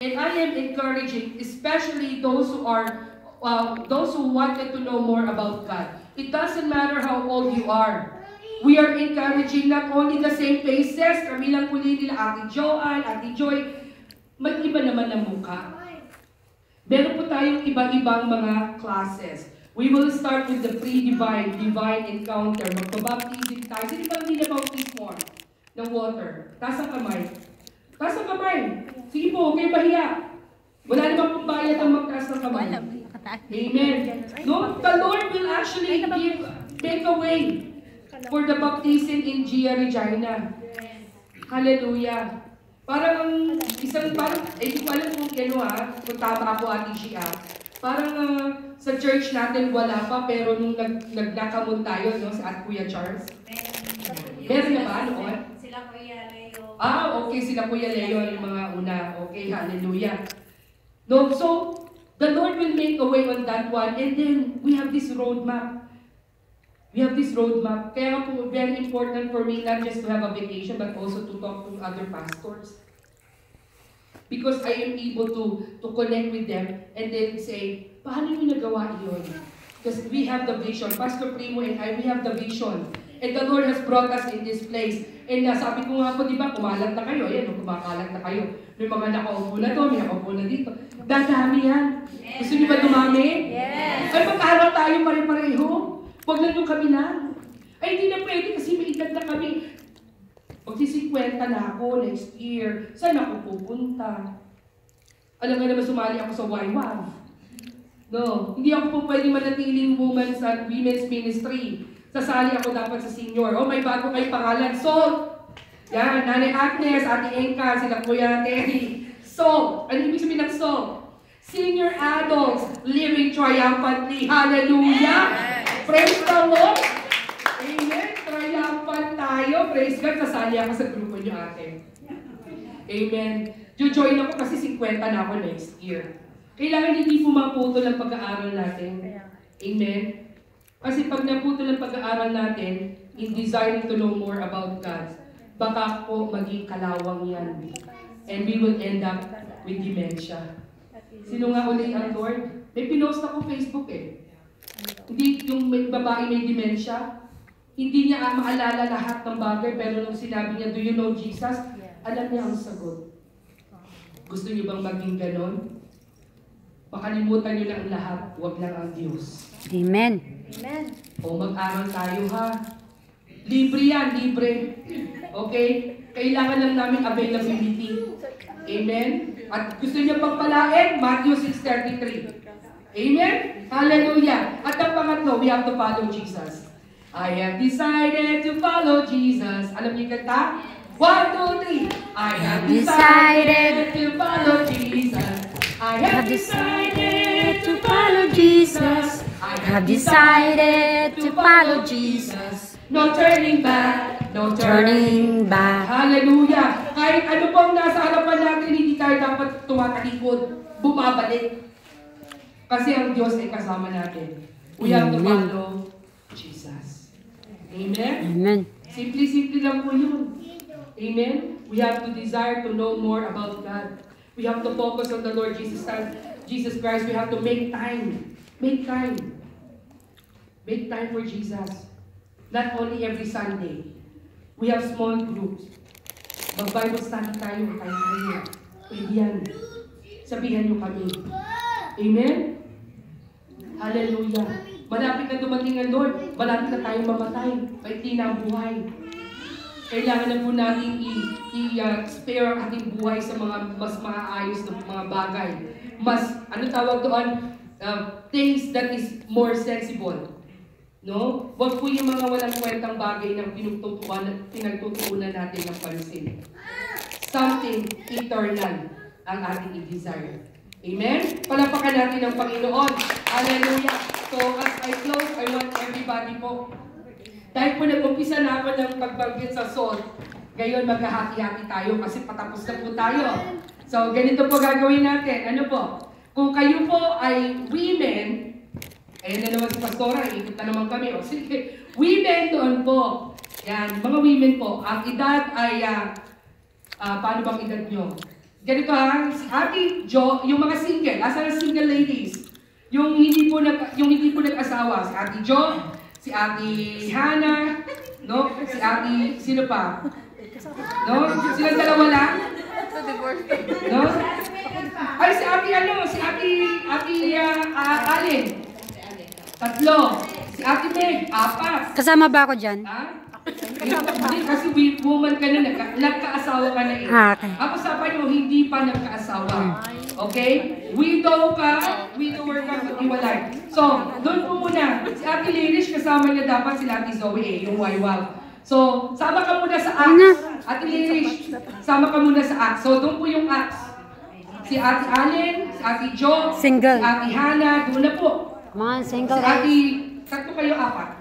And I am encouraging, especially those who wanted to know more about God. It doesn't matter how old you are. We are encouraging not only the same faces, kami lang uli nila Ate Joanne, Ate Joy, mag-iba naman ang mukha. Meron po tayong iba-ibang mga classes. We will start with the pre-divine, divine encounter. Magpabaptism tayo. Sino ba hindi na-baptize mo ng water? Taas ang kamay. Taas ang kamay. Sige po, huwag kayo mahiya. Wala namang pambayad ang magtaas ng kamay. Amen. No, the Lord will actually make a way for the baptism in Gia Regina. Hallelujah. Parang hindi ko alam kung tama ako Ate Shia. Parang sa church natin wala pa, pero nung nagnakamon tayo, no, sa at Kuya Charles. Meron na ba noon? Sila Kuya Leo. Okay, sila Kuya Leo yung mga una. Okay, hallelujah. No, so, the Lord will make a way on that one, and then we have this roadmap. We have this roadmap. Kaya po, very important for me not just to have a vacation, but also to talk to other pastors. Because I am able to connect with them and then say, paano nyo nagawa yun? Because we have the vision. Pastor Primo and I, we have the vision. And the Lord has brought us in this place. And sabi ko nga po, di ba, kumalat na kayo. Ayan, kumakalat na kayo. May mga nakaupo na to, may nakaupo na dito. Dadami yan. Gusto niyo ba dumami? Yes. Ay, mag-aral tayo pare-pareho. Huwag lang yung kami na. Ay, hindi na pwede kasi may edad na kami. Magsi-50 na ako next year. Saan ako pupunta? Alam nga naman sumali ako sa YWAV. No, hindi ako po pwede manatiling women's ministry. Sasali ako dapat sa senior. Oh, may bago kay pangalan. Salt! Yan, Nanay Agnes, Ate Enka, sila Kuya Terry. Salt! Ano ibig sabihin ng salt? Senior adults living triumphantly. Hallelujah! Praise the Lord! Amen! Triumphant tayo. Praise God. Sasali ako sa grupo niyo, ate. Amen. Join ako kasi 50 na ako next year. Kailangan hindi po maputol ang pag-aaral natin. Amen. Kasi pag naputol ang pag-aaral natin, in desiring to know more about God, baka po maging kalawang yan. And we will end up with dementia. Sino nga ulit ang Lord? May pinost ako Facebook eh. Hindi yung babae may dementia, hindi niya maalala lahat ng bagay, pero nung sinabi niya, do you know Jesus? Alam niya ang sagot. Gusto niyo bang maging ganon? Makalimutan niyo lang lahat, huwag lang ang Diyos. Amen. Amen. O mag-aral tayo ha. Libre yan, libre. Okay? Kailangan lang namin availability. Amen? At gusto niyo pagpalain, Matthew 6:33. Amen? Hallelujah. At ang pangatlo, we have to follow Jesus. I have decided to follow Jesus. Alam niyo kanta? 1, 2, 3. I have decided to follow Jesus. I have decided to follow Jesus. I have decided to follow Jesus. No turning back. No turning Turning back. Hallelujah. Kahit ano pang nasa harapan natin, hindi tayo dapat tumatalikod, bumabalik. Kasi ang Diyos ay kasama natin. We have to follow Jesus. Amen? Amen. Simple-simple lang po yun. Amen? We have to desire to know more about God. We have to focus on the Lord Jesus Christ. We have to make time. Make time. Make time for Jesus. Not only every Sunday. We have small groups. Mag-Bible study tayo. Tayo. Pwede yan. Sabihan niyo kami. Amen? Hallelujah. Malapit na dumating ang Lord. Malapit na tayong mamatay. Paiti na ang buhay. Kailangan na po natin i-spare ang ating buhay sa mga mas maayos na mga bagay. Mas, ano tawag doon? Things that is more sensible. No? Huwag po yung mga walang kwentang bagay na pinagtutuunan natin ng pansin. Something eternal ang ating i-desire. Amen? Palapakan natin ang Panginoon. Hallelujah. So, as I close, I want everybody po. Dahil po nag-umpisa na ako ng pagbanggit sa salt, ngayon maghahati-hati tayo kasi patapos na po tayo. So, ganito po gagawin natin. Ano po? Kung kayo po ay women, ayun na naman si Pastora, ikot na naman kami. O sige, women doon po. Yan, mga women po. Ang edad ay, paano bang edad nyo? ganito ha, si Ate Jo, yung mga single, asan ang single ladies? Yung hindi po nag-asawa, si Ate Jo, si Ate Hannah, no? Si Ate, sino pa? No? Silang dalawa lang? No? Ay, si Ate Allen. 3. Si Ate Meg, 4. Kasama ba ako dyan? Ha? Hindi, kasi woman ka na, nagkaasawa ka na eh. Okay. Ang usapan nyo, hindi pa nagkaasawa. Okay? Widower ka, iwalay. So, doon po muna. Si Ate Lilish, kasama niya dapat sila Ate Zoe eh, yung waywag. So, sama ka muna sa acts. Ate Lilish, sama ka muna sa acts. So, doon po yung acts. Si Ate Allen, si Ate Jo, Single. si Ate Hannah, doon na po. Mga single. Si Ate, 3 kayo, 4.